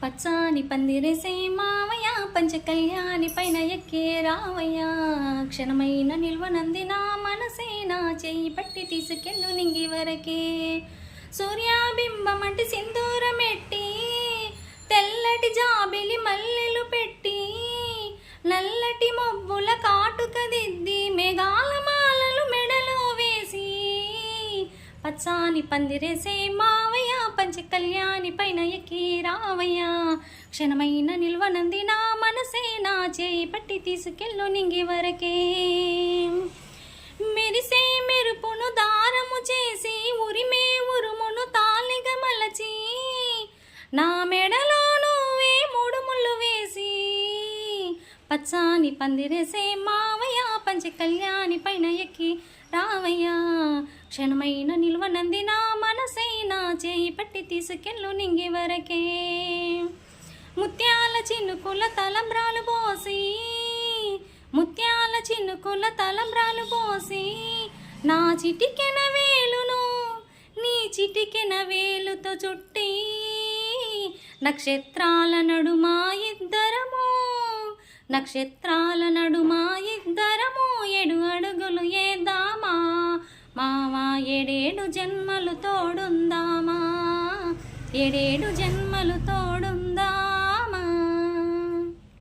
పచ్చాని పందిరేసే మావయ్య పంచకళ్యాణి పైన ఎక్కే రావయ్య క్షణమైన నిల్వనంది నా మనసే నా చెయ్యి పట్టి తీసుకెళ్ళు నింగి వరకే సూర్యాబింబమంటి సింధూరమెట్టి తెల్లటి జాబిలి మల్లెలు పెట్టి నల్లటి మబ్బుల కాటుక దిద్ది మేఘాల మాలలు మెడలో వేసి పచ్చాని పందిరేసే మావయ్య పంచకళ్యాణి పైన ఎక్కి రావయ్య క్షణమైన నిల్వనంది నా మనసే నా చేయి పట్టి తీసుకెళ్ళు నింగి వరకే మెరిసే మెరుపును దారము చేసి ఉరిమే ఉరుమును తాళిగా మలచి నా మెడలో నువ్వే మూడు ముళ్ళు వేసి పచ్చాని పందిరేసే మావయ్య పంచకళ్యాణి పైన ఎక్కి రావయ్య క్షణమైన నిల్వనంది నా మనసే నా చేయి పట్టి తీసుకెళ్ళు నింగి వరకే ముత్యాల చినుకుల తలంబ్రాలు పోసి ముత్యాల చినుకుల తలంబ్రాలు పోసి నా చిటికెన వేలును నీ చిటికెన వేలుతో చుట్టి నక్షత్రాల నడుమా ఇద్దరము నక్షత్రాల నడుమా ఇద్దరము 7 అడుగులు ఏద్దామా మావా 7 జన్మలు తోడుందామా 7 జన్మలు తోడు